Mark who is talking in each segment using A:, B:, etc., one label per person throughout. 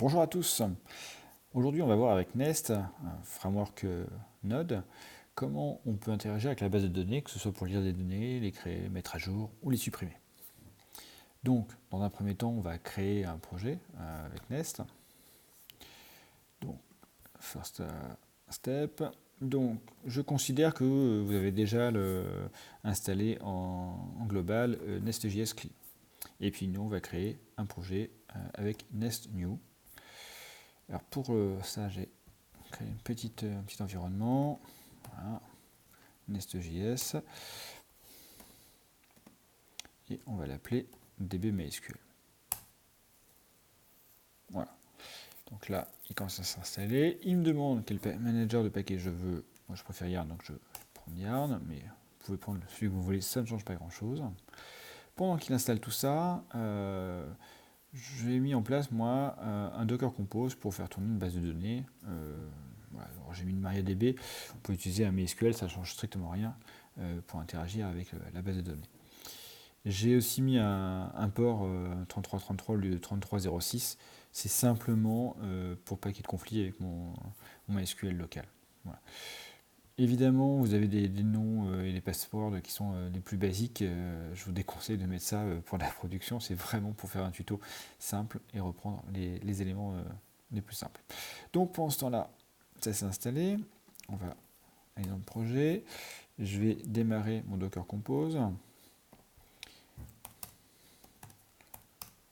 A: Bonjour à tous. Aujourd'hui, on va voir avec Nest, un framework Node, comment on peut interagir avec la base de données, que ce soit pour lire des données, les créer, mettre à jour ou les supprimer. Donc, dans un premier temps, on va créer un projet avec Nest. Donc, first step. Donc, je considère que vous avez déjà installé en global Nest.js Clean. Et puis, nous, on va créer un projet avec Nest New. Alors, pour ça, j'ai créé un petit environnement. Voilà. Nest.js. Et on va l'appeler dbMySQL. Voilà. Donc là, il commence à s'installer. Il me demande quel manager de paquet je veux. Moi, je préfère Yarn, donc je prends Yarn, mais vous pouvez prendre celui que vous voulez, ça ne change pas grand-chose. Pendant qu'il installe tout ça, j'ai mis en place, moi, un Docker Compose pour faire tourner une base de données. Voilà, j'ai mis une MariaDB. Vous pouvez utiliser un MySQL, ça ne change strictement rien pour interagir avec la base de données. J'ai aussi mis un port 3333 au lieu de 3306. C'est simplement pour pas qu'il y ait de conflit avec mon MySQL local. Voilà. Évidemment, vous avez des noms et des passeports qui sont les plus basiques. Je vous déconseille de mettre ça pour la production. C'est vraiment pour faire un tuto simple et reprendre les éléments les plus simples. Donc pendant ce temps-là, ça s'est installé. On va aller dans le projet. Je vais démarrer mon Docker Compose.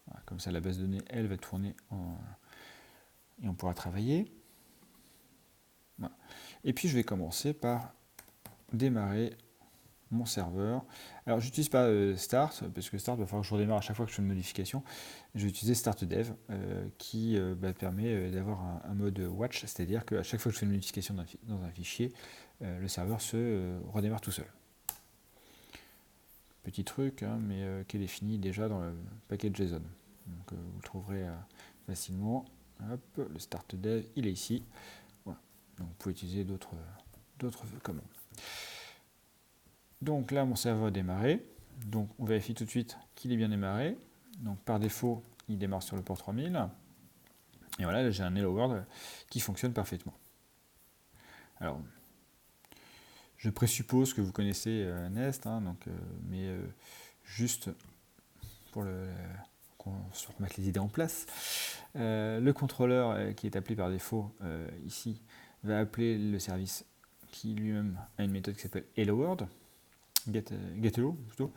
A: Voilà, comme ça, la base de données, elle, va tourner et on pourra travailler. Voilà. Et puis, je vais commencer par démarrer mon serveur. Alors, j'utilise pas Start, parce que Start, il va falloir que je redémarre à chaque fois que je fais une modification. Je vais utiliser Start Dev, qui permet d'avoir un mode watch, c'est-à-dire qu'à chaque fois que je fais une modification dans un fichier, le serveur se redémarre tout seul. Petit truc, hein, mais qui est défini déjà dans le paquet JSON. Donc, vous le trouverez facilement. Hop, le start dev, il est ici. Voilà. Donc, vous pouvez utiliser d'autres commandes. Donc là, mon serveur a démarré. Donc, on vérifie tout de suite qu'il est bien démarré. Donc, par défaut, il démarre sur le port 3000. Et voilà, là, j'ai un Hello World qui fonctionne parfaitement. Alors, je présuppose que vous connaissez Nest, hein, donc, mais juste pour qu'on se remette les idées en place. Le contrôleur qui est appelé par défaut ici va appeler le service qui lui-même a une méthode qui s'appelle Hello World, getHello plutôt,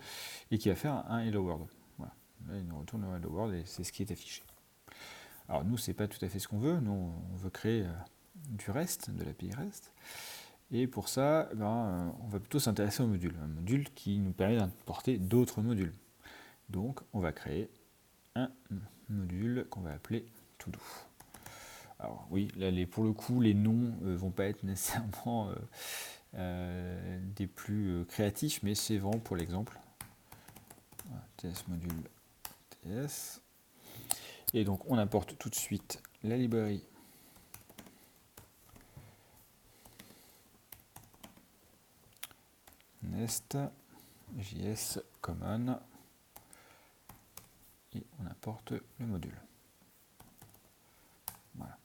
A: et qui va faire un Hello World. Voilà. Là, il nous retourne le Hello World et c'est ce qui est affiché. Alors nous, c'est pas tout à fait ce qu'on veut. Nous, on veut créer du REST, de l'API REST. Et pour ça, on va plutôt s'intéresser au module. Un module qui nous permet d'importer d'autres modules. Donc, on va créer un module qu'on va appeler todo. Alors oui, là, pour le coup, les noms vont pas être nécessairement des plus créatifs, mais c'est vraiment pour l'exemple. Voilà, TS module TS. Et donc, on importe tout de suite la librairie Nest JS Common et on importe le module. Voilà.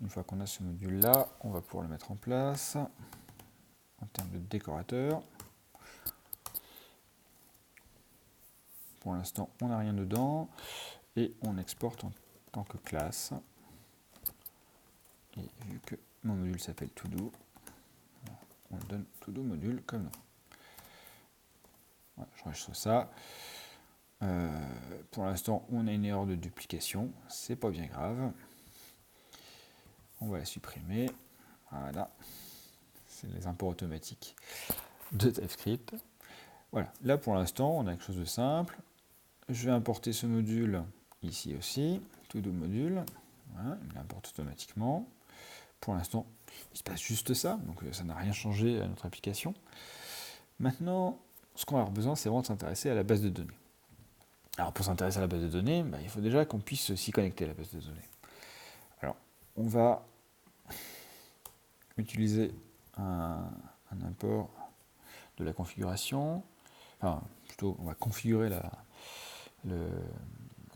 A: Une fois qu'on a ce module là, on va pouvoir le mettre en place en termes de décorateur. Pour l'instant, on n'a rien dedans et on exporte en tant que classe. Et vu que mon module s'appelle todo, on le donne todo module comme nom. Voilà, j'enregistre ça. Pour l'instant, on a une erreur de duplication, c'est pas bien grave. On va la supprimer. Voilà, c'est les imports automatiques de TypeScript. Voilà, là pour l'instant, on a quelque chose de simple. Je vais importer ce module ici aussi, todo module. Voilà, il l'importe automatiquement. Pour l'instant, il se passe juste ça, donc ça n'a rien changé à notre application. Maintenant, ce qu'on va avoir besoin, c'est vraiment de s'intéresser à la base de données. Alors pour s'intéresser à la base de données, il faut déjà qu'on puisse s'y connecter à la base de données. Alors, on va utiliser un import de la configuration. Enfin, plutôt, on va configurer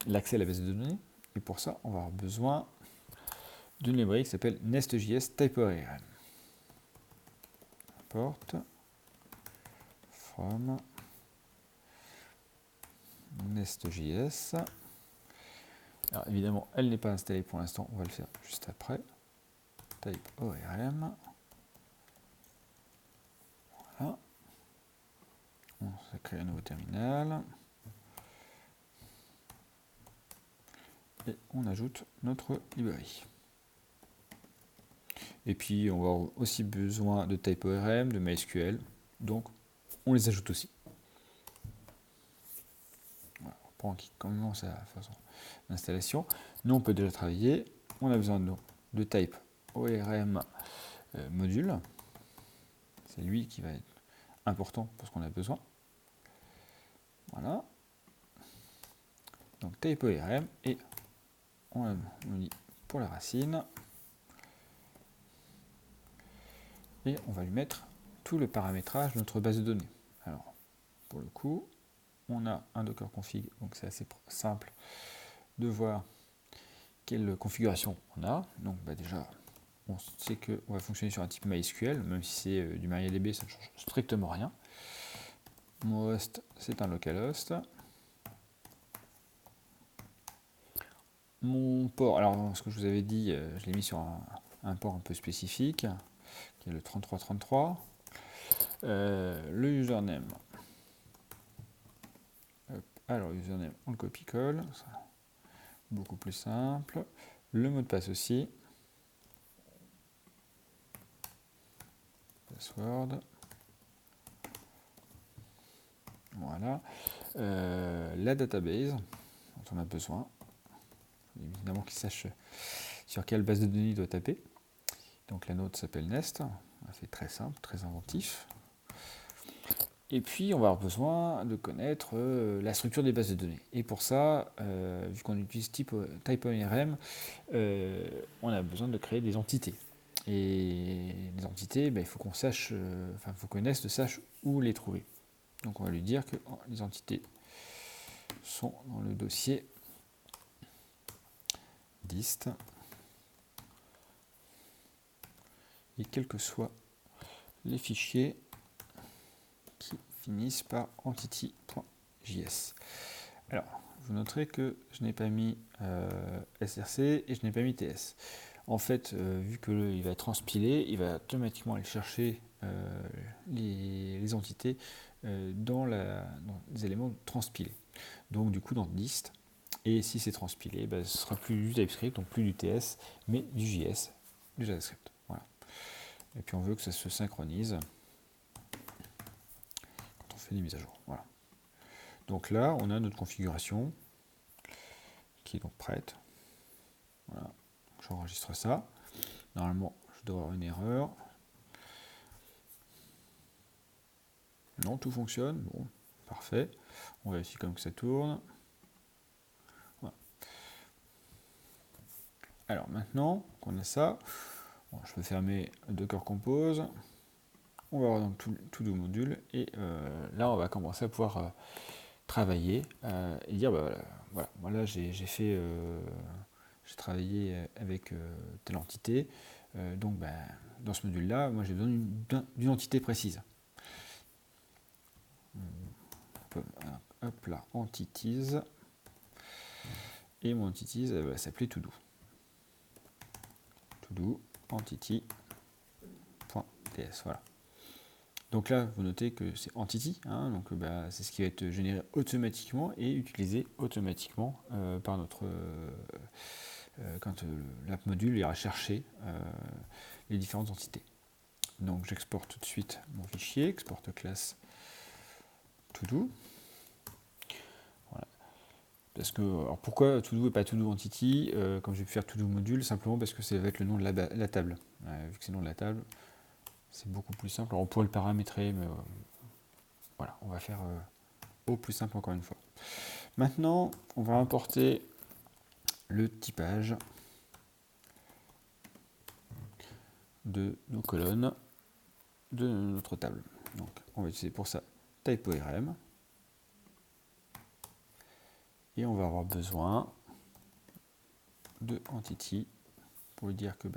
A: l'accès à la base de données. Et pour ça, on va avoir besoin d'une librairie qui s'appelle Nest.js TypeORM. Import from Nest.js. Alors évidemment, elle n'est pas installée pour l'instant, on va le faire juste après. TypeORM. Voilà. On va créer un nouveau terminal. Et on ajoute notre librairie. Et puis on va avoir aussi besoin de TypeORM, de MySQL, donc on les ajoute aussi. Voilà, on commence à faire son installation. Nous on peut déjà travailler. On a besoin de TypeORM module. C'est lui qui va être important pour ce qu'on a besoin. Voilà. Donc TypeORM et on dit pour la racine. Et on va lui mettre tout le paramétrage de notre base de données. Alors, pour le coup, on a un Docker config, donc c'est assez simple de voir quelle configuration on a. Donc déjà, on sait qu'on va fonctionner sur un type MySQL, même si c'est du MariaDB, ça ne change strictement rien. Mon host, c'est un localhost. Mon port, alors ce que je vous avais dit, je l'ai mis sur un port un peu spécifique, qui est le 3333. Le username. Alors, username, on le copie-colle, beaucoup plus simple. Le mot de passe aussi. Password. Voilà. La database dont on a besoin. Évidemment qu'il sache sur quelle base de données il doit taper. Donc la nôtre s'appelle Nest. C'est très simple, très inventif. Et puis, on va avoir besoin de connaître la structure des bases de données. Et pour ça, vu qu'on utilise TypeORM, on a besoin de créer des entités. Et les entités, il faut qu'on sache, il faut que Nest sache où les trouver. Donc, on va lui dire que les entités sont dans le dossier dist. Et quels que soient les fichiers qui finissent par entity.js. Alors, vous noterez que je n'ai pas mis src et je n'ai pas mis ts. En fait, vu qu'il va être transpilé, il va automatiquement aller chercher les entités dans les éléments transpilés. Donc du coup dans dist, et si c'est transpilé, ce ne sera plus du TypeScript, donc plus du TS, mais du JS, du JavaScript. Voilà. Et puis on veut que ça se synchronise quand on fait des mises à jour. Voilà. Donc là, on a notre configuration qui est donc prête. Voilà. J'enregistre ça. Normalement, je dois avoir une erreur. Non, tout fonctionne. Bon, parfait. On vérifie comme que ça tourne. Voilà. Alors maintenant qu'on a ça, bon, je peux fermer Docker Compose. On va avoir donc tout le module. Et là, on va commencer à pouvoir travailler et dire, voilà, j'ai travaillé avec telle entité. Donc, dans ce module-là, moi, j'ai besoin d'une entité précise. Hop là, entities. Et mon entities, elle va s'appeler todo. Todo entity.ts. Voilà. Donc là, vous notez que c'est entity, donc c'est ce qui va être généré automatiquement et utilisé automatiquement par notre quand l'app module ira chercher les différentes entités. Donc j'exporte tout de suite mon fichier, exporte classe todo. Voilà. Parce que, alors pourquoi todo et pas todo entity, comme j'ai pu faire todo module, simplement parce que ça va être le nom de la table. Vu que c'est le nom de la table, c'est beaucoup plus simple. Alors on pourrait le paramétrer, mais voilà, on va faire au plus simple encore une fois. Maintenant, on va importer le typage de nos colonnes de notre table. Donc, on va utiliser pour ça TypeORM. Et on va avoir besoin de entity pour lui dire que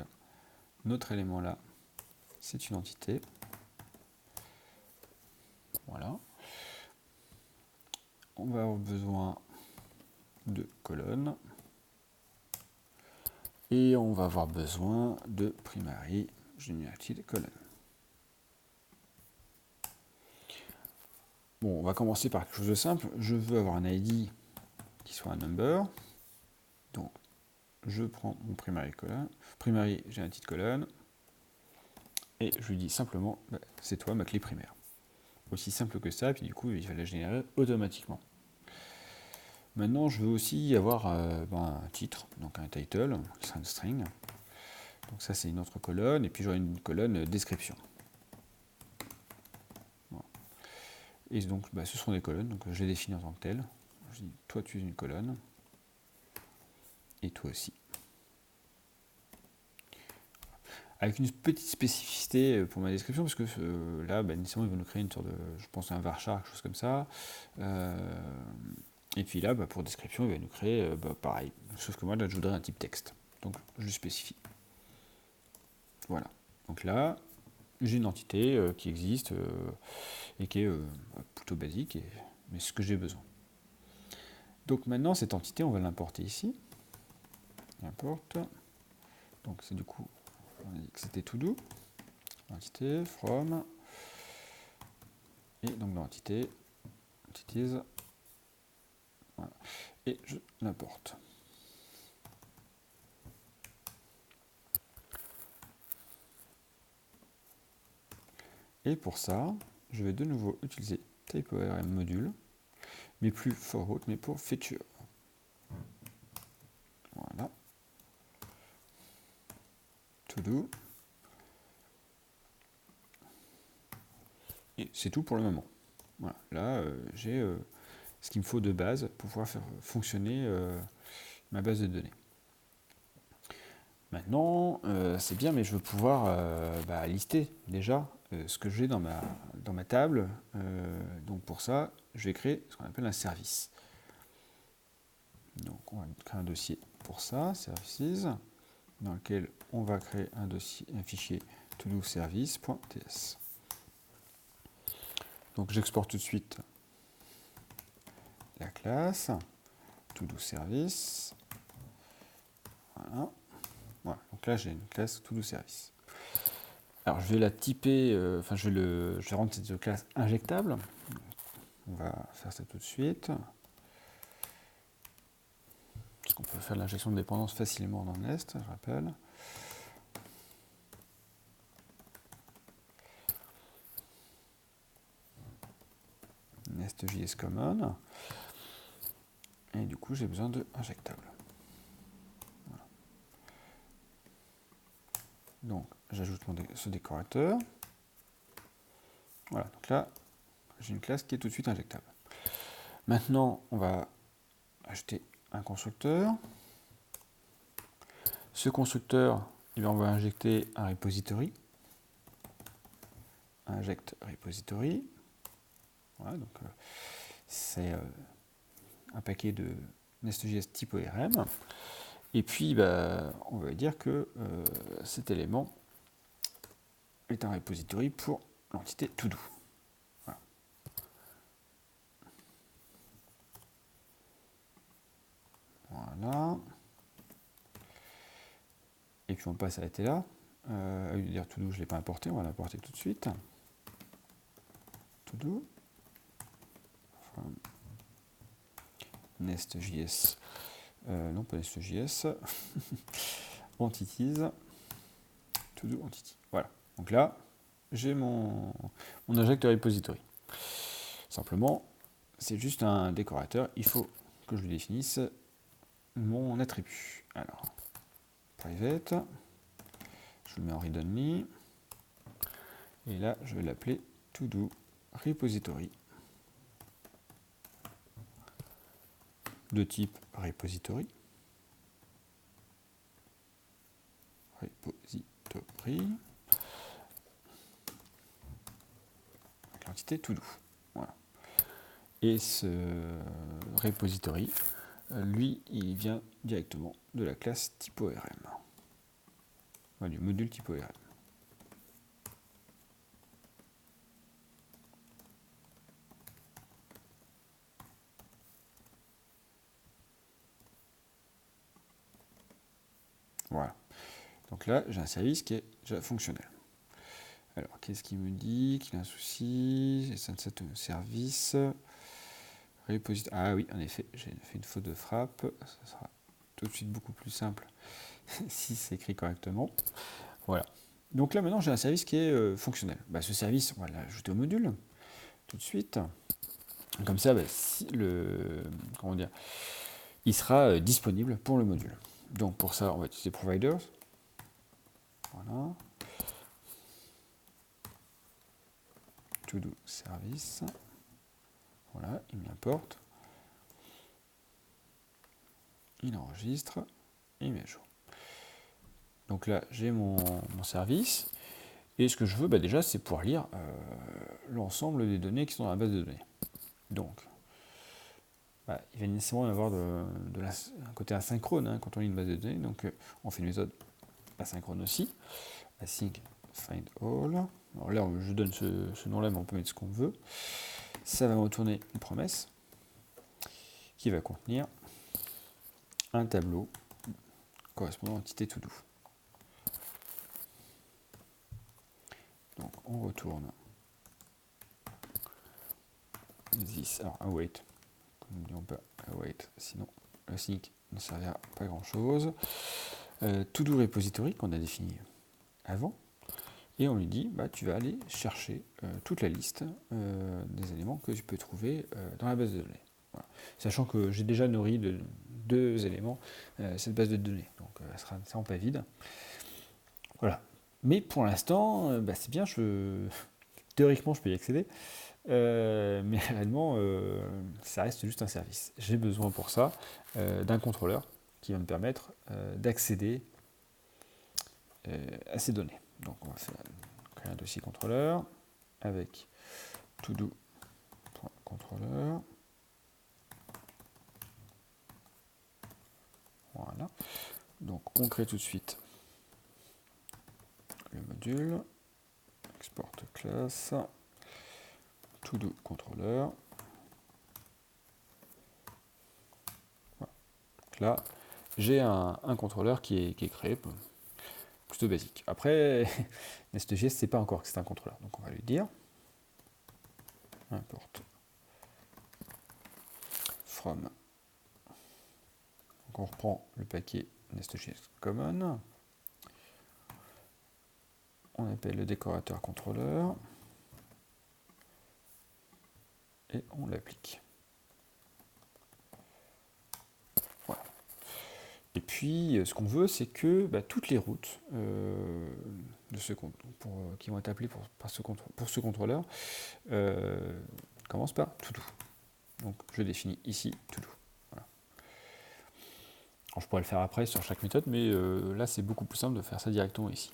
A: notre élément là, c'est une entité. Voilà. On va avoir besoin de colonnes. Et on va avoir besoin de primary generated colonne. Bon, on va commencer par quelque chose de simple. Je veux avoir un ID qui soit un number. Donc, je prends mon primary colonne, primary generated colonne, et je lui dis simplement, c'est toi ma clé primaire. Aussi simple que ça, puis du coup, il va la générer automatiquement. Maintenant, je veux aussi avoir un titre, donc un title, qui sera une string. Donc ça, c'est une autre colonne, et puis j'aurai une colonne description. Voilà. Et donc, ce sont des colonnes, donc je les définis en tant que telles. Je dis, toi, tu es une colonne, et toi aussi. Avec une petite spécificité pour ma description, parce que là, nécessairement, il va nous créer une sorte de, je pense, un varchar, quelque chose comme ça. Et puis là, pour description, il va nous créer pareil. Sauf que moi, là, je voudrais un type texte. Donc, je le spécifie. Voilà. Donc là, j'ai une entité qui existe et qui est plutôt basique, mais c'est ce que j'ai besoin. Donc maintenant, cette entité, on va l'importer ici. Importe. Donc c'est du coup, on a dit que c'était to do. Entité, from. Et donc l'entité, entities. Voilà. Et je l'importe. Et pour ça, je vais de nouveau utiliser typeORM module, mais plus for route, mais pour feature. Voilà. To do. Et c'est tout pour le moment. Voilà. Là, j'ai ce qu'il me faut de base pour pouvoir faire fonctionner ma base de données. Maintenant, c'est bien, mais je veux pouvoir lister déjà ce que j'ai dans ma table. Donc pour ça, je vais créer ce qu'on appelle un service. Donc on va créer un dossier pour ça, services, dans lequel on va créer un fichier todoservice.ts. Donc j'exporte tout de suite la classe todoservice. Voilà. Voilà. Donc là j'ai une classe todoservice. Alors je vais la typer, je vais rendre cette classe injectable. On va faire ça tout de suite. Parce qu'on peut faire l'injection de dépendance facilement dans Nest, je rappelle. Nest.js common. Et du coup, j'ai besoin de injectable. Voilà. Donc, j'ajoute ce décorateur. Voilà, donc là, j'ai une classe qui est tout de suite injectable. Maintenant, on va ajouter un constructeur. Ce constructeur, on va injecter un repository. Inject repository. Voilà, donc c'est un paquet de Nest.js type ORM. Et puis, on va dire que cet élément est un repository pour l'entité todo. Voilà. Voilà. Et puis on passe à s'arrêter là. Dire todo, je ne l'ai pas importé, on va l'importer tout de suite. Todo. Nest.js. Non, pas Nest.js. Entities. To-do entity. Voilà. Donc là, j'ai mon injecteur repository. Simplement, c'est juste un décorateur. Il faut que je lui définisse mon attribut. Alors, private. Je le mets en read-only. Et là, je vais l'appeler to-do repository. De type repository. Repository. Avec l'entité to-do. Voilà. Et ce repository lui, il vient directement de la classe TypeORM, du module TypeORM. Voilà. Donc là, j'ai un service qui est déjà fonctionnel. Alors, qu'est-ce qu'il me dit? Qu'il a un souci. Sunset service. Ah oui, en effet, j'ai fait une faute de frappe. Ça sera tout de suite beaucoup plus simple si c'est écrit correctement. Voilà. Donc là, maintenant, j'ai un service qui est fonctionnel. Ce service, on va l'ajouter au module tout de suite. Comme ça, si comment dire, il sera disponible pour le module. Donc pour ça, on va utiliser providers. Voilà. To do service. Voilà, il m'importe. Il enregistre et il met à jour. Donc là, j'ai mon service. Et ce que je veux, déjà, c'est pouvoir lire l'ensemble des données qui sont dans la base de données. Donc, il va nécessairement y avoir un côté asynchrone quand on lit une base de données. Donc, on fait une méthode asynchrone aussi. Async find all. Alors là, je donne ce nom-là, mais on peut mettre ce qu'on veut. Ça va me retourner une promesse qui va contenir un tableau correspondant à l'entité to do. Donc, on retourne this. Alors, await. N'oublions pas await, sinon async ne servira pas grand-chose. To do repository qu'on a défini avant. Et on lui dit, tu vas aller chercher toute la liste des éléments que tu peux trouver dans la base de données. Voilà. Sachant que j'ai déjà nourri de 2 éléments cette base de données. Donc elle sera vraiment pas vide. Voilà. Mais pour l'instant, c'est bien, théoriquement je peux y accéder. Mais réellement, ça reste juste un service. J'ai besoin pour ça d'un contrôleur qui va me permettre d'accéder à ces données. Donc on va créer un dossier contrôleur avec todo.contrôleur. Voilà. Donc on crée tout de suite le module, export classe, todo contrôleur. Voilà. Donc là, j'ai un contrôleur qui est créé, plutôt basique. Après, Nest.js, c'est pas encore que c'est un contrôleur. Donc on va lui dire import from. Donc on reprend le paquet Nest.js common. On appelle le décorateur contrôleur. Et on l'applique. Voilà. Et puis, ce qu'on veut, c'est que toutes les routes qui vont être appelées pour ce contrôleur commencent par to do. Donc, je définis ici to do. Voilà. Alors, je pourrais le faire après sur chaque méthode, mais là, c'est beaucoup plus simple de faire ça directement ici.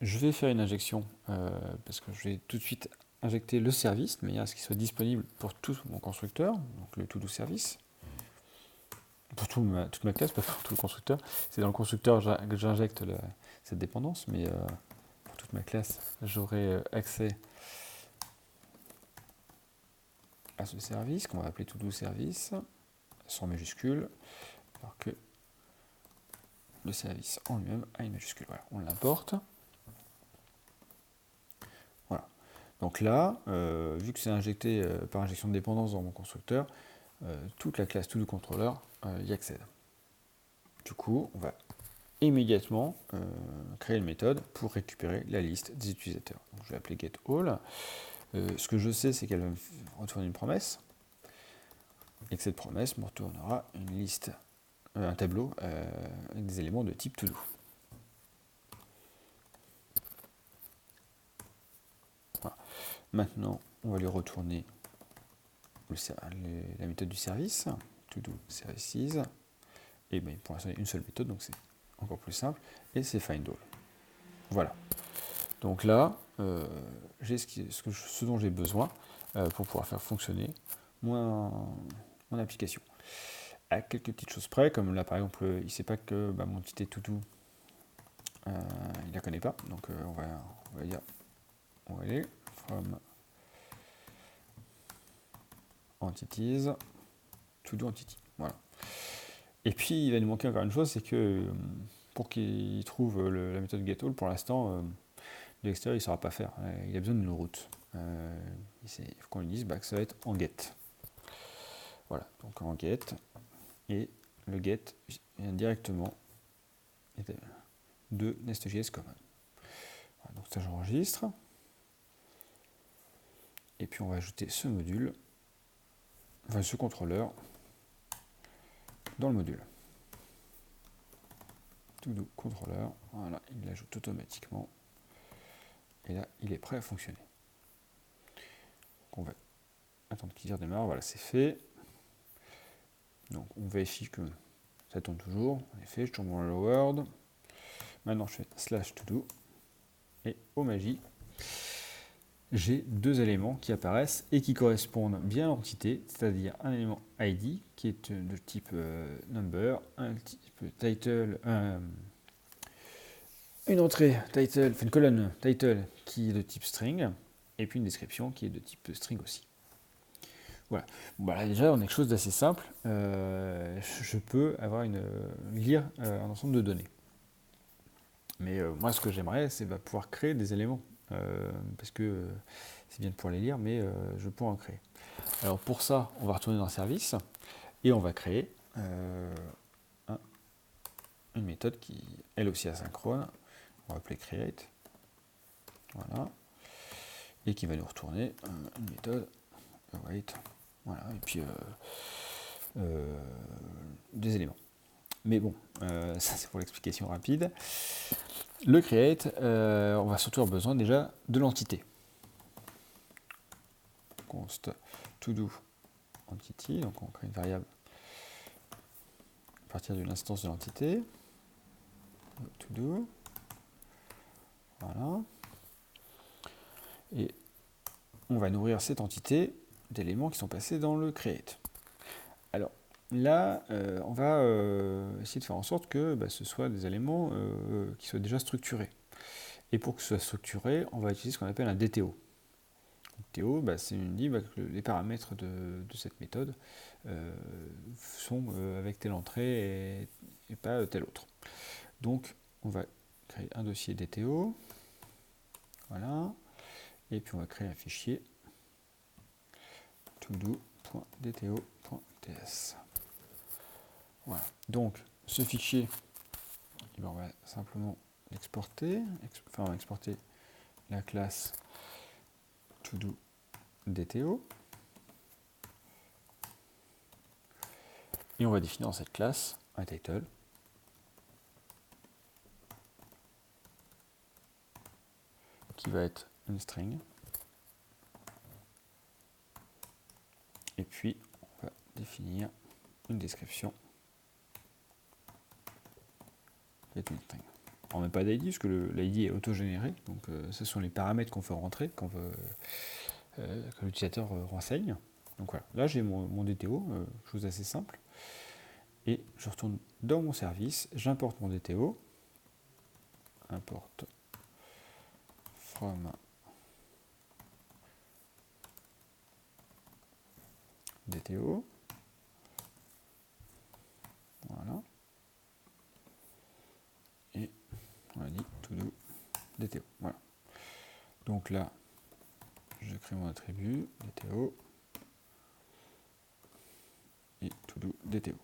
A: Je vais faire une injection parce que je vais tout de suite injecter le service de manière à ce qu'il soit disponible pour tout mon constructeur, donc le to do service. Pour toute ma classe, pas pour tout le constructeur. C'est dans le constructeur que j'injecte cette dépendance, mais pour toute ma classe, j'aurai accès à ce service qu'on va appeler todo service, sans majuscule, alors que le service en lui-même a une majuscule. Voilà, on l'importe. Voilà. Donc là, vu que c'est injecté par injection de dépendance dans mon constructeur, toute la classe todo contrôleur y accède. Du coup, on va immédiatement créer une méthode pour récupérer la liste des utilisateurs. Donc, je vais appeler getAll. Ce que je sais, c'est qu'elle va me retourner une promesse, et que cette promesse me retournera une liste, un tableau avec des éléments de type todo. Voilà. Maintenant, on va lui retourner la méthode du service, todo services, et pour l'instant, il y a une seule méthode, donc c'est encore plus simple, et c'est findAll. Voilà. Donc là, j'ai ce dont j'ai besoin pour pouvoir faire fonctionner mon mon application. À quelques petites choses près, comme là par exemple, il ne sait pas que mon entité to-do, il ne la connaît pas, donc on va dire, on va aller from entities to-do entity. Voilà. Et puis il va nous manquer encore une chose, c'est que pour qu'il trouve la méthode getAll, pour l'instant, de l'extérieur, il ne saura pas faire. Il a besoin d'une route. Il faut qu'on lui dise que ça va être en get. Voilà, donc en get. Et le get vient directement de Nest.js Common. Voilà, donc ça, j'enregistre. Et puis on va ajouter ce module, enfin ce contrôleur, dans le module. To-do contrôleur, voilà, il l'ajoute automatiquement. Et là, il est prêt à fonctionner. Donc on va attendre qu'il redémarre, voilà, c'est fait. Donc on vérifie que ça tourne toujours. En effet, je tourne mon hello world. Maintenant, je fais /todo. Et oh magie, j'ai deux éléments qui apparaissent et qui correspondent bien à l'entité, c'est-à-dire un élément ID qui est de type number, un type title, une entrée title, une colonne title qui est de type string, et puis une description qui est de type string aussi. Voilà. Bon, là, déjà, on a quelque chose d'assez simple. Je peux lire un ensemble de données. Mais moi, ce que j'aimerais, c'est pouvoir créer des éléments. Parce que c'est bien de pouvoir les lire, mais je peux en créer. Alors pour ça, on va retourner dans le service et on va créer une méthode qui, elle aussi, asynchrone. On va appeler create. Voilà. Et qui va nous retourner une méthode await. Voilà. Et puis des éléments. Mais bon, ça c'est pour l'explication rapide. Le create, on va surtout avoir besoin déjà de l'entité. Const to-do entity, donc on crée une variable à partir d'une instance de l'entité. To-do. Voilà. Et on va nourrir cette entité d'éléments qui sont passés dans le create. Alors là, on va essayer de faire en sorte que ce soit des éléments qui soient déjà structurés. Et pour que ce soit structuré, on va utiliser ce qu'on appelle un DTO. DTO, c'est une dit que les paramètres de cette méthode sont avec telle entrée et pas telle autre. Donc, on va créer un dossier DTO. Voilà. Et puis, on va créer un fichier todo.dto.ts. Voilà. Donc, ce fichier, on va simplement l'exporter. Enfin, on va exporter la classe todo.dto. Et on va définir dans cette classe un title qui va être une string. Et puis, on va définir une description qui est une string. On ne met pas d'ID, parce que l'ID est autogénéré. Donc, ce sont les paramètres qu'on fait rentrer, que l'utilisateur renseigne. Donc voilà, là j'ai mon DTO, chose assez simple. Et je retourne dans mon service, j'importe mon DTO. Importe from DTO. Voilà. Et on a dit todo DTO. Voilà. Donc là, je crée mon attribut DTO et todo DTO.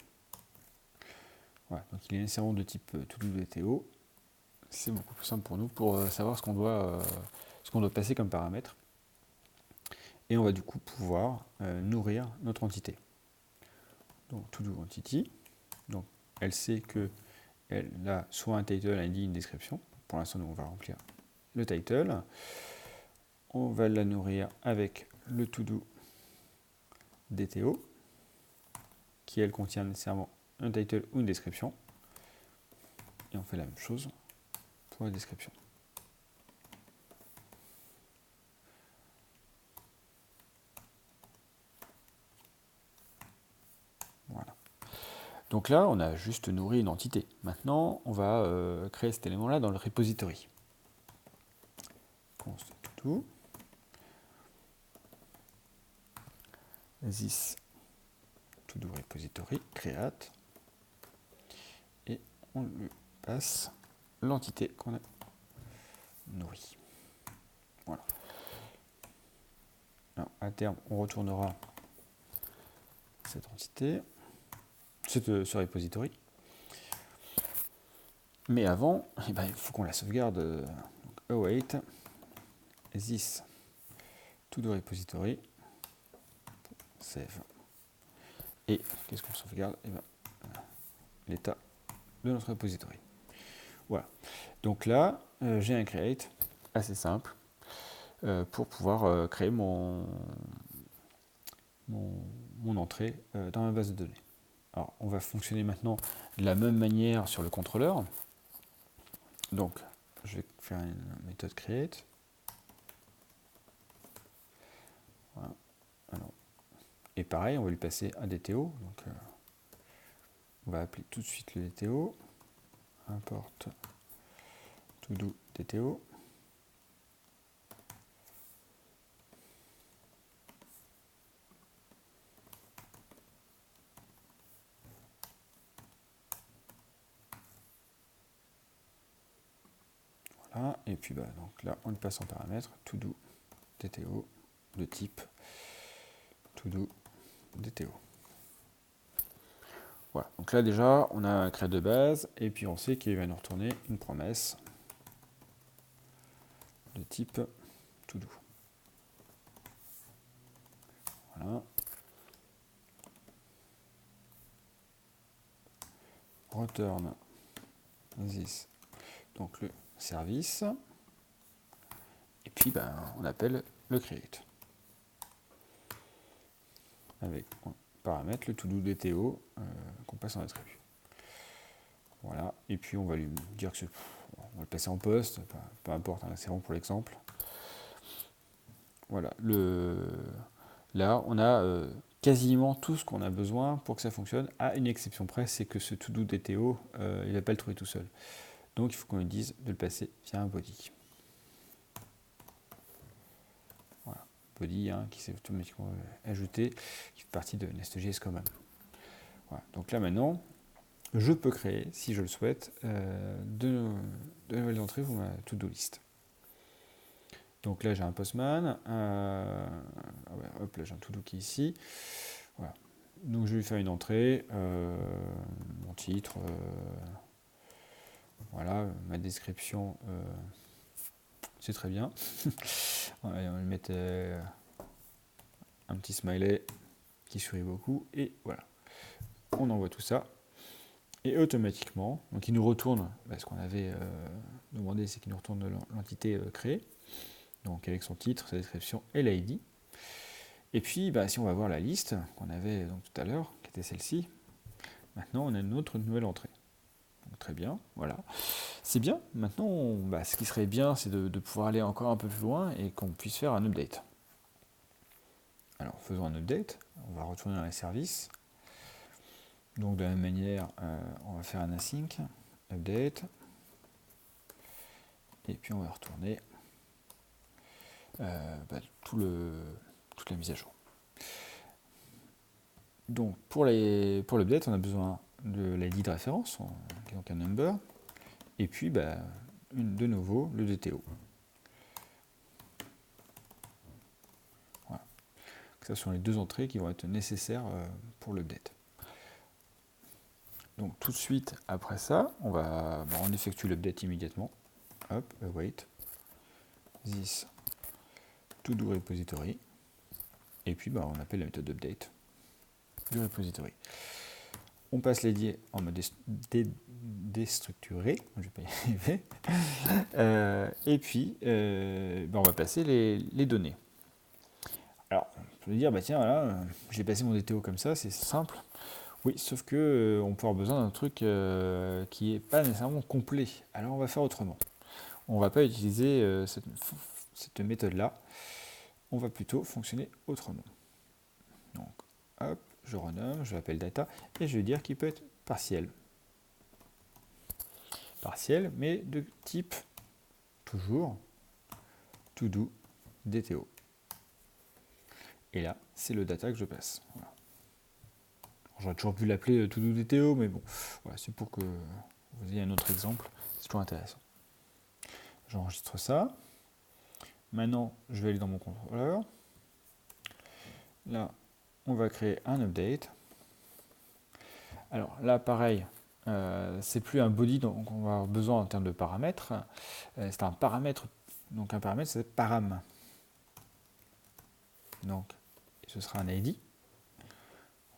A: Voilà. Donc il est nécessairement de type todo DTO. C'est beaucoup plus simple pour nous pour savoir ce qu'on doit passer comme paramètre. Et on va du coup pouvoir nourrir notre entité. Donc todo entity. Donc elle sait que elle a soit un title, un ID, une description. Pour l'instant, on va remplir le title. On va la nourrir avec le todo DTO, qui elle contient nécessairement un title ou une description. Et on fait la même chose pour la description. Donc là, on a juste nourri une entité. Maintenant, on va créer cet élément-là dans le repository. Const to do this to do repository create et on lui passe l'entité qu'on a nourrie. Voilà. Alors, à terme, on retournera cette entité, ce repository. Mais avant, eh ben, il faut qu'on la sauvegarde. Donc, await this to do repository save. Et qu'est-ce qu'on sauvegarde? Eh ben, l'état de notre repository. Voilà. Donc là, j'ai un create assez simple pour pouvoir créer mon entrée dans ma base de données. Alors, on va fonctionner maintenant de la même manière sur le contrôleur. Donc, je vais faire une méthode create. Voilà. Alors, et pareil, on va lui passer un DTO. Donc, on va appeler tout de suite le DTO. Import to do DTO. Voilà. Et puis, donc là, on le passe en paramètre to do DTO de type to do DTO. Voilà, donc là déjà, on a un crée de base, et puis on sait qu'il va nous retourner une promesse de type to-do. Voilà. Return this, donc le service, et puis on appelle le create. Avec paramètre le to-do DTO qu'on passe en attribut. Voilà, et puis on va lui dire que on va le passer en poste, peu importe, hein, c'est bon pour l'exemple. Voilà, là on a quasiment tout ce qu'on a besoin pour que ça fonctionne, à une exception près, c'est que ce to-do DTO, il ne va pas le trouver tout seul. Donc il faut qu'on lui dise de le passer via un body. Voilà, body qui s'est automatiquement ajouté, qui fait partie de Nest.js quand même. Voilà, donc là maintenant, je peux créer, si je le souhaite, de nouvelles entrées pour ma to-do list. Donc là j'ai un postman, hop là j'ai un to-do qui est ici. Voilà. Donc je vais lui faire une entrée, mon titre, voilà, ma description, c'est très bien. On va lui mettre un petit smiley qui sourit beaucoup, et voilà. On envoie tout ça. Et automatiquement, donc il nous retourne, ce qu'on avait demandé, c'est qu'il nous retourne l'entité créée, donc avec son titre, sa description et l'ID. Et puis, si on va voir la liste qu'on avait donc tout à l'heure, qui était celle-ci, maintenant on a une autre nouvelle entrée. Donc, très bien, voilà. C'est bien. Maintenant, ce qui serait bien, c'est de pouvoir aller encore un peu plus loin et qu'on puisse faire un update. Alors, faisons un update. On va retourner dans les services. Donc, de la même manière, on va faire un async, update. Et puis, on va retourner toute la mise à jour. Donc, pour l'update, on a besoin de l'ID de référence, donc un number, et puis de nouveau le DTO. Voilà. Ça sont les deux entrées qui vont être nécessaires pour l'update. Donc tout de suite après ça, on effectue l'update immédiatement. Hop, await this to do repository, et puis on appelle la méthode update du repository. On passe l'ID en mode déstructuré, je vais pas y arriver, et puis on va passer les données. Alors, on peut dire, tiens, voilà, j'ai passé mon DTO comme ça, c'est simple. Oui, sauf que on peut avoir besoin d'un truc qui n'est pas nécessairement complet. Alors on va faire autrement. On ne va pas utiliser cette méthode-là. On va plutôt fonctionner autrement. Donc, hop, je renomme, je l'appelle data, et je vais dire qu'il peut être partiel. Partiel, mais de type toujours to-do DTO. Et là, c'est le data que je passe. Voilà. J'aurais toujours pu l'appeler to-do DTO, mais bon, voilà, c'est pour que vous ayez un autre exemple. C'est toujours intéressant. J'enregistre ça. Maintenant, je vais aller dans mon contrôleur. Là, on va créer un update. Alors là, pareil, c'est plus un body dont on va avoir besoin en termes de paramètres. C'est un paramètre. Donc un paramètre, c'est param. Donc, ce sera un ID.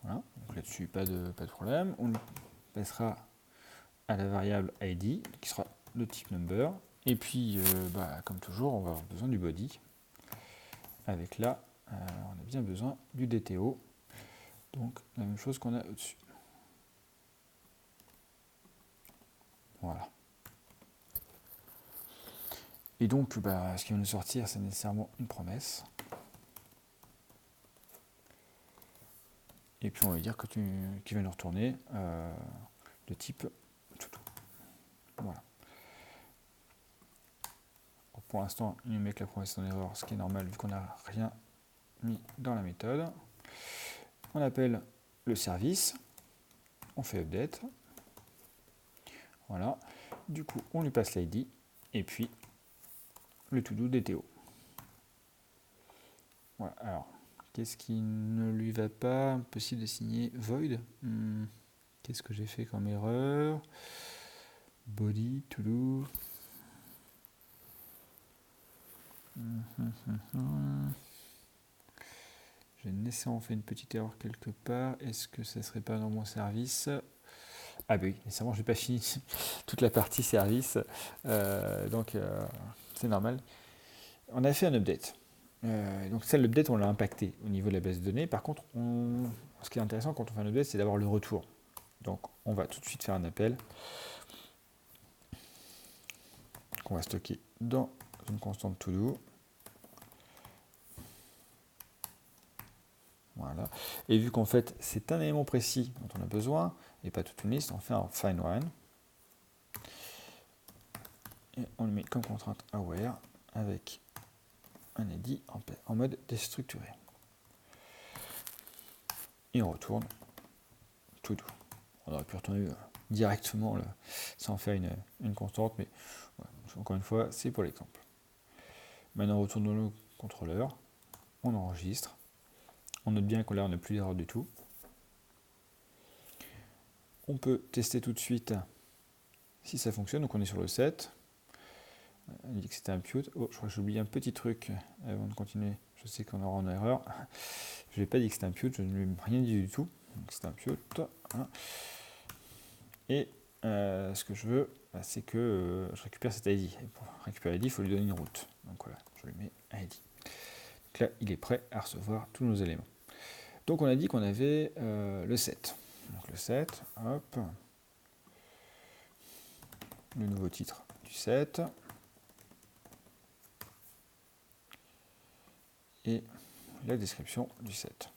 A: Voilà. Donc là-dessus, pas de problème. On passera à la variable ID, qui sera de type number. Et puis, comme toujours, on va avoir besoin du body. Avec là, on a bien besoin du DTO. Donc, la même chose qu'on a au-dessus. Voilà. Et donc, ce qui va nous sortir, c'est nécessairement une promesse. Et puis, on va lui dire qu'il va nous retourner de type to-do. Voilà. Donc, pour l'instant, il nous met que la promesse est en erreur, ce qui est normal vu qu'on n'a rien mis dans la méthode. On appelle le service. On fait update. Voilà. Du coup, on lui passe l'ID. Et puis, le to-do DTO. Voilà. Alors, qu'est-ce qui ne lui va pas? Impossible de signer void. Qu'est-ce que j'ai fait comme erreur? Body, to-do. J'ai nécessairement fait une petite erreur quelque part. Est-ce que ça ne serait pas dans mon service? Ah bah oui, nécessairement, je n'ai pas fini toute la partie service. Donc, c'est normal. On a fait un update. Donc ça, l'update, on l'a impacté au niveau de la base de données. Par contre, ce qui est intéressant quand on fait un update, c'est d'avoir le retour. Donc, on va tout de suite faire un appel qu'on va stocker dans une constante to-do. Voilà. Et vu qu'en fait, c'est un élément précis dont on a besoin, et pas toute une liste, on fait un find one. Et on le met comme contrainte aware avec un ID en mode déstructuré. Et on retourne to do. On aurait pu retourner directement sans faire une constante, mais voilà, encore une fois, c'est pour l'exemple. Maintenant, on retourne dans le contrôleur, on enregistre. On note bien que là, on n'a plus d'erreur du tout. On peut tester tout de suite si ça fonctionne. Donc, on est sur le 7. On dit que c'était un pute. Oh, je crois que j'ai oublié un petit truc avant de continuer. Je sais qu'on aura une erreur. Je n'ai pas dit que c'était un pute, je ne lui ai rien dit du tout. Donc, c'est un pute. Voilà. Et ce que je veux, c'est que je récupère cet ID. Et pour récupérer l'ID, il faut lui donner une route. Donc voilà, je lui mets un ID. Donc là, il est prêt à recevoir tous nos éléments. Donc on a dit qu'on avait le 7. Donc le 7, hop. Le nouveau titre du 7. Et la description du 7.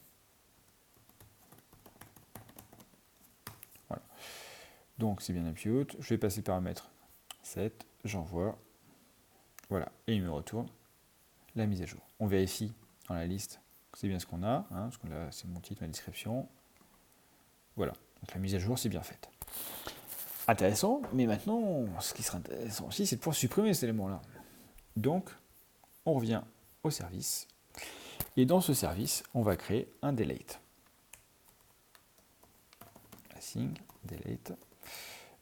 A: Voilà. Donc c'est bien impute. Je vais passer le paramètre 7. J'envoie. Voilà. Et il me retourne la mise à jour. On vérifie dans la liste que c'est bien ce qu'on a. Parce que là, c'est mon titre, ma description. Voilà. Donc la mise à jour, c'est bien faite. Intéressant, mais maintenant, ce qui serait intéressant aussi, c'est de pouvoir supprimer cet élément-là. Donc, on revient au service. Et dans ce service, on va créer un delete. Async, delete.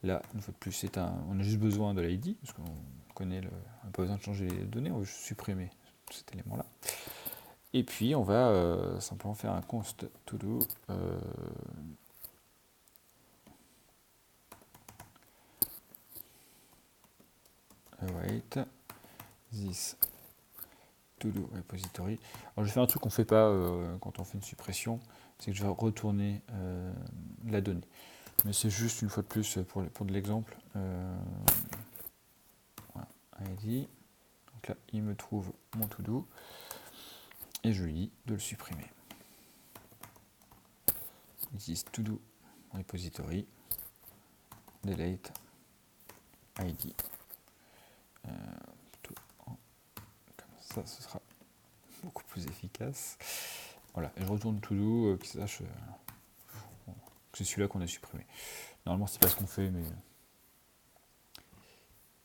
A: Là, une fois de plus, on a juste besoin de l'ID, parce qu'on connaît on n'a pas besoin de changer les données, on veut juste supprimer cet élément-là. Et puis, on va simplement faire un const to-do await this to-do repository. Alors, je vais faire un truc qu'on ne fait pas quand on fait une suppression, c'est que je vais retourner la donnée. Mais c'est juste une fois de plus pour de l'exemple. Voilà, ID. Donc là, il me trouve mon to-do et je lui dis de le supprimer. This to-do repository. delete id. Comme ça, ce sera beaucoup plus efficace. Voilà, et je retourne to do, qu'il sache que c'est celui-là qu'on a supprimé. Normalement, c'est pas ce qu'on fait, mais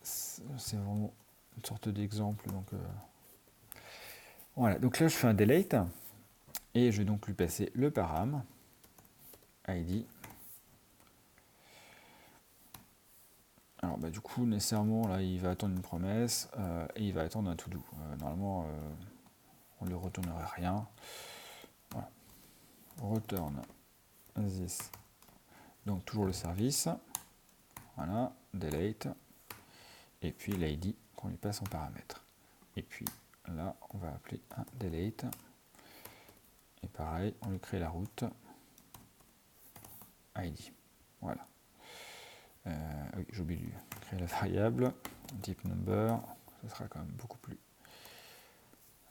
A: c'est vraiment une sorte d'exemple. Donc voilà, donc là, je fais un delete et je vais donc lui passer le param id. Alors du coup, nécessairement, là, il va attendre une promesse et il va attendre un to-do. Normalement, on ne lui retournerait rien. Voilà. Return this. Donc toujours le service. Voilà, delete. Et puis l'id qu'on lui passe en paramètre. Et puis là, on va appeler un delete. Et pareil, on lui crée la route id. Voilà. Oui, j'ai oublié de créer la variable type number, ce sera quand même beaucoup plus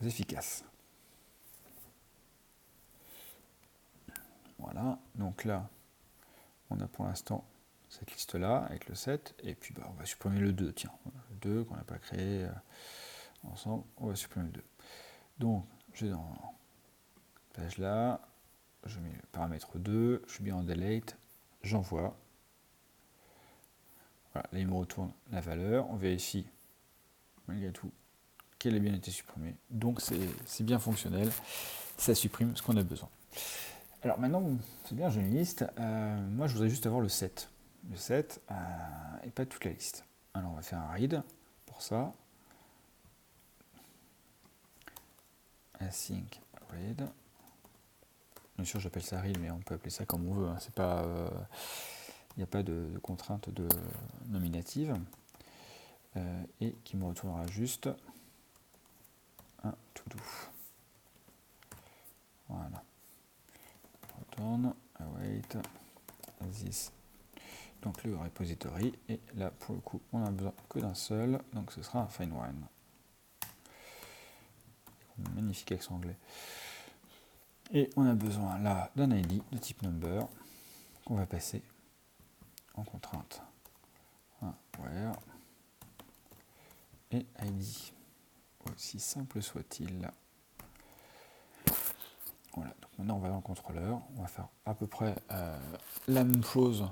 A: efficace. Voilà, donc là, on a pour l'instant cette liste-là avec le 7, et puis on va supprimer le 2, tiens, le 2 qu'on n'a pas créé ensemble, on va supprimer le 2. Donc, je vais dans page là, je mets le paramètre 2, je suis bien en delete, j'envoie. Voilà, là il me retourne la valeur, on vérifie malgré tout qu'elle ait bien été supprimée. Donc c'est bien fonctionnel, ça supprime ce qu'on a besoin. Alors maintenant, c'est bien, j'ai une liste. Moi je voudrais juste avoir le 7. Le 7 et pas toute la liste. Alors on va faire un read pour ça. Async read. Bien sûr j'appelle ça read, mais on peut appeler ça comme on veut. Hein. C'est pas, il n'y a pas de contrainte de nominative. Et qui me retournera juste un to do. Voilà. Return, await, this. Donc le repository. Et là, pour le coup, on n'a besoin que d'un seul. Donc ce sera un find one. Magnifique accent anglais. Et on a besoin là d'un ID de type number qu'on va passer en contrainte. Where et ID. Aussi simple soit-il. Voilà, donc maintenant on va dans le contrôleur, on va faire à peu près la même chose,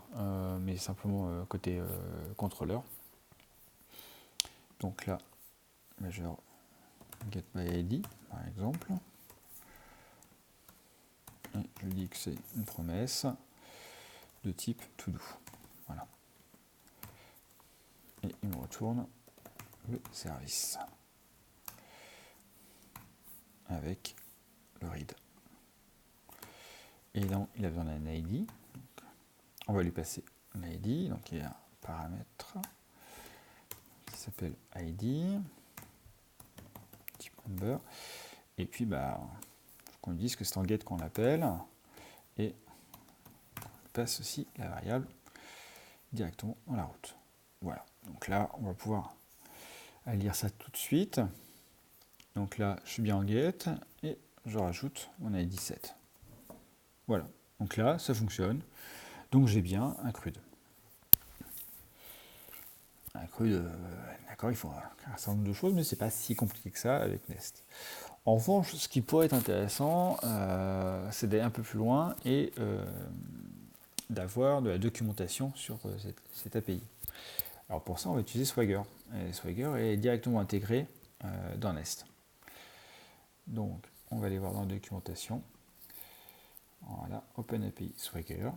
A: mais simplement côté contrôleur. Donc là, je vais get by ID par exemple, et je dis que c'est une promesse de type to do. Voilà. Et il me retourne le service avec le read. Et donc il a besoin d'un ID. Donc, on va lui passer un ID. Donc il y a un paramètre qui s'appelle ID, type number. Et puis faut qu'on lui dise que c'est en get qu'on l'appelle. Et on passe aussi la variable directement dans la route. Voilà. Donc là, on va pouvoir lire ça tout de suite. Donc là, je suis bien en get et je rajoute mon ID 7. Voilà. Donc là, ça fonctionne. Donc j'ai bien un CRUD. Un CRUD, d'accord, il faut un certain nombre de choses, mais c'est pas si compliqué que ça avec Nest. En revanche, ce qui pourrait être intéressant, c'est d'aller un peu plus loin et d'avoir de la documentation sur cette API. Alors pour ça, on va utiliser Swagger. Et Swagger est directement intégré dans Nest. Donc, on va aller voir dans la documentation. Voilà, OpenAPI Swagger.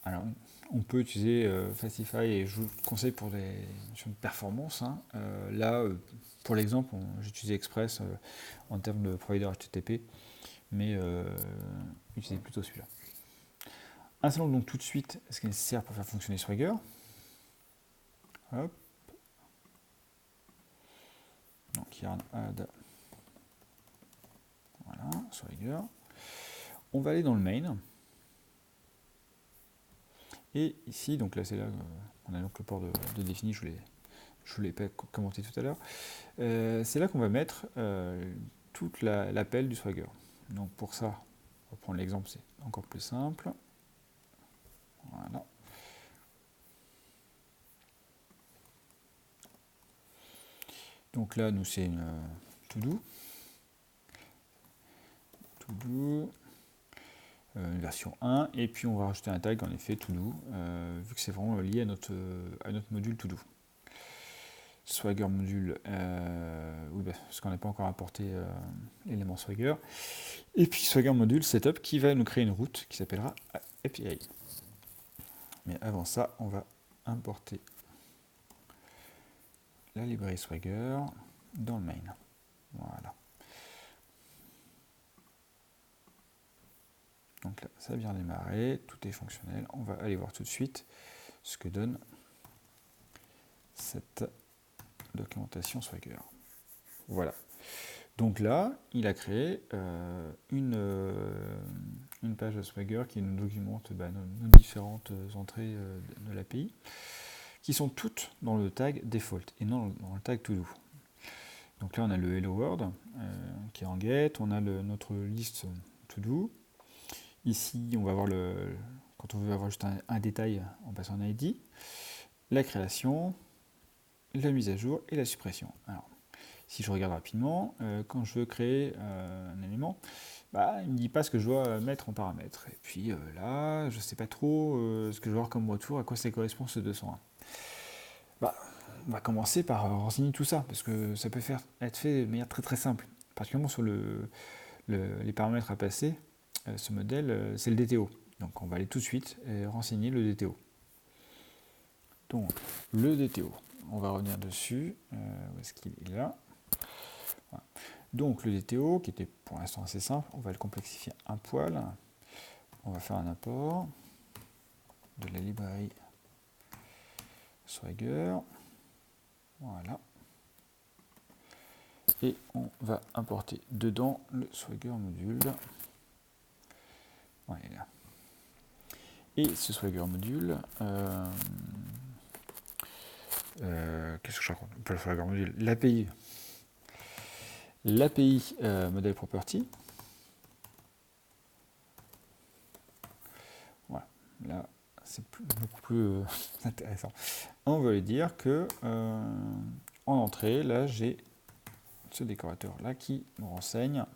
A: Alors, on peut utiliser Fastify et je vous conseille pour des notions de performance. Hein. Là, pour l'exemple, j'utilisais Express en termes de provider HTTP, mais utilisez plutôt celui-là. Installons donc tout de suite ce qui est nécessaire pour faire fonctionner Swagger. Hop. Donc, yarn add. Voilà, Swagger. On va aller dans le main. Et ici, donc là c'est là on a donc le port de défini, je ne vous l'ai pas commenté tout à l'heure. C'est là qu'on va mettre toute l'appel du Swagger. Donc pour ça, on va prendre l'exemple, c'est encore plus simple. Voilà. Donc là, nous, c'est une to-do. To-do. Version 1. Et puis, on va rajouter un tag, en effet, to-do, vu que c'est vraiment lié à notre module to-do. Swagger module, oui, parce qu'on n'a pas encore apporté l'élément Swagger. Et puis Swagger module setup qui va nous créer une route qui s'appellera API. Mais avant ça, on va importer la librairie Swagger dans le main. Voilà. Donc là, ça a bien démarré, tout est fonctionnel. On va aller voir tout de suite ce que donne cette documentation Swagger. Voilà. Donc là, il a créé une page Swagger qui nous documente nos différentes entrées de l'API, qui sont toutes dans le tag default et non dans le tag to do. Donc là, on a le hello world qui est en get, on a notre liste to do. Ici, on va avoir quand on veut avoir juste un détail, on passe en ID, la création, la mise à jour et la suppression. Alors, si je regarde rapidement, quand je veux créer un élément, il ne me dit pas ce que je dois mettre en paramètres. Et puis là, je ne sais pas trop ce que je dois avoir comme retour, à quoi ça correspond ce 201. On va commencer par renseigner tout ça, parce que ça peut être fait de manière très très simple. Particulièrement sur les paramètres à passer, ce modèle, c'est le DTO. Donc on va aller tout de suite renseigner le DTO. Donc le DTO, on va revenir dessus. Où est-ce qu'il est là? Voilà. Donc le DTO, qui était pour l'instant assez simple, on va le complexifier un poil. On va faire un import de la librairie Swagger. Voilà. Et on va importer dedans le Swagger module. Voilà. Et ce Swagger module, qu'est-ce que je raconte? Pas le Swagger module, l'API model property. Voilà, là c'est beaucoup plus intéressant. On va lui dire que en entrée, là j'ai ce décorateur là qui me renseigne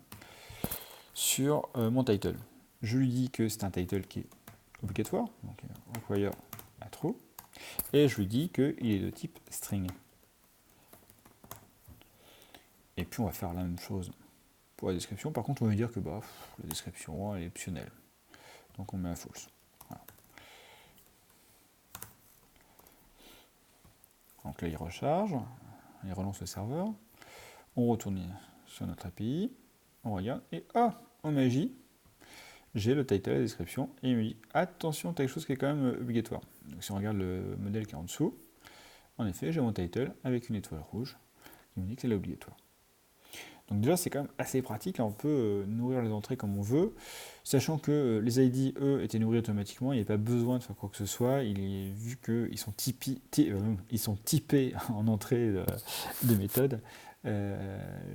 A: sur mon title. Je lui dis que c'est un title qui est obligatoire, donc require à true, et je lui dis qu'il est de type string. Et puis on va faire la même chose pour la description. Par contre, on va lui dire que la description elle est optionnelle. Donc on met un false. Voilà. Donc là, il recharge, il relance le serveur. On retourne sur notre API, on regarde, et en magie, j'ai le title et la description, et il me dit attention, t'as quelque chose qui est quand même obligatoire. Donc si on regarde le modèle qui est en dessous, en effet, j'ai mon title avec une étoile rouge qui me dit que c'est obligatoire. Donc déjà, c'est quand même assez pratique. Là, on peut nourrir les entrées comme on veut, sachant que les ID, eux, étaient nourris automatiquement. Il n'y a pas besoin de faire quoi que ce soit. Vu qu'ils sont typés en entrée de méthode,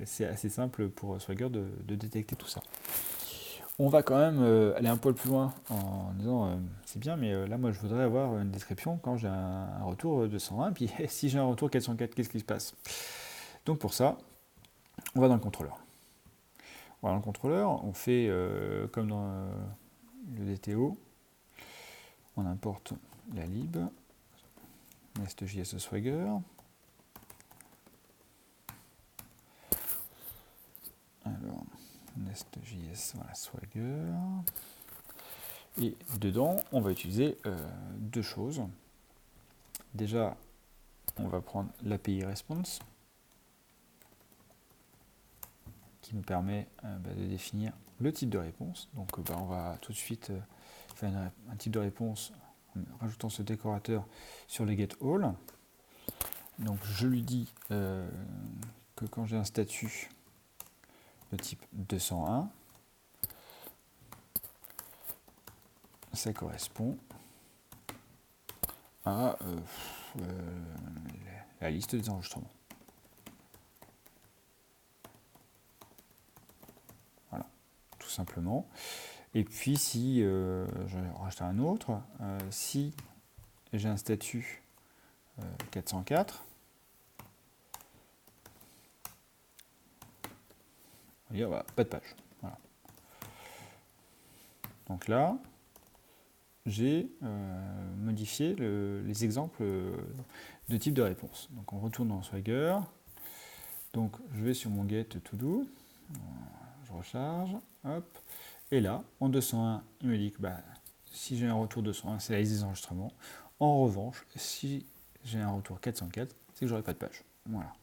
A: c'est assez simple pour Swagger de détecter tout ça. On va quand même aller un poil plus loin en disant c'est bien, mais là, moi, je voudrais avoir une description quand j'ai un retour 201. Puis si j'ai un retour 404, qu'est-ce qui se passe? Donc pour ça, on va dans le contrôleur. Voilà, dans le contrôleur, on fait comme dans le DTO, on importe la lib, nest.js Swagger. Alors, nest.js, voilà, Swagger. Et dedans, on va utiliser deux choses. Déjà, on va prendre l'API response, qui nous permet de définir le type de réponse. Donc on va tout de suite faire un type de réponse en rajoutant ce décorateur sur les getAll. Donc je lui dis que quand j'ai un statut de type 201, ça correspond à la liste des enregistrements. Voilà, tout simplement. Et puis si je rajoute un autre, si j'ai un statut 404, et dire pas de page. Voilà. Donc là, j'ai modifié les exemples de type de réponse. Donc on retourne dans Swagger. Donc je vais sur mon get to do, je recharge, hop, et là, en 201, il me dit que si j'ai un retour 201, c'est la liste des enregistrements. En revanche, si j'ai un retour 404, c'est que j'aurai pas de page. Voilà.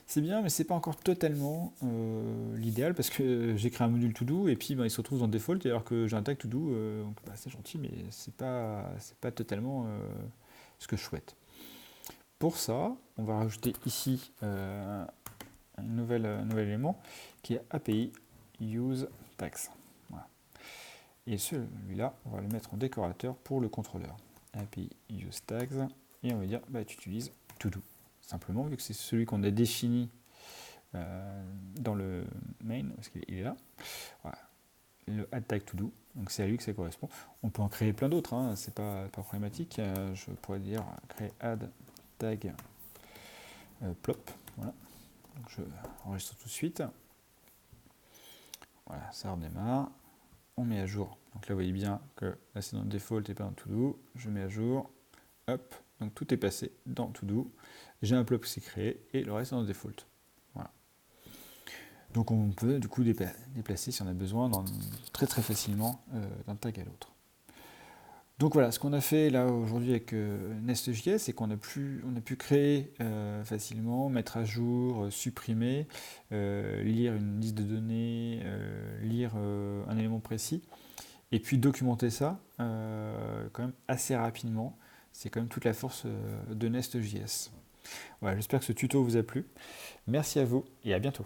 A: C'est bien, mais c'est pas encore totalement l'idéal parce que j'ai créé un module to do et puis il se retrouve dans default alors que j'ai un tag to do, donc c'est gentil, mais c'est pas totalement ce que je souhaite. Pour ça, on va rajouter ici un nouvel élément qui est API use tags. Voilà. Et celui-là, on va le mettre en décorateur pour le contrôleur. API use tags, et on va dire tu utilises to do. Simplement, vu que c'est celui qu'on a défini dans le main, parce qu'il est là. Voilà. Le add tag to do, donc c'est à lui que ça correspond. On peut en créer plein d'autres, hein, c'est pas problématique. Je pourrais dire créer add tag plop. Voilà. Donc je enregistre tout de suite. Voilà, ça redémarre. On met à jour. Donc là, vous voyez bien que là, c'est dans le default et pas dans to do. Je mets à jour. Hop. Donc tout est passé dans to do. J'ai un plop qui s'est créé et le reste est dans le default. Voilà. Donc on peut du coup déplacer si on a besoin très très facilement d'un tag à l'autre. Donc voilà, ce qu'on a fait là aujourd'hui avec Nest.js, c'est qu'on a pu créer facilement, mettre à jour, supprimer, lire une liste de données, lire un élément précis, et puis documenter ça quand même assez rapidement. C'est quand même toute la force de Nest.js. Voilà, j'espère que ce tuto vous a plu. Merci à vous et à bientôt.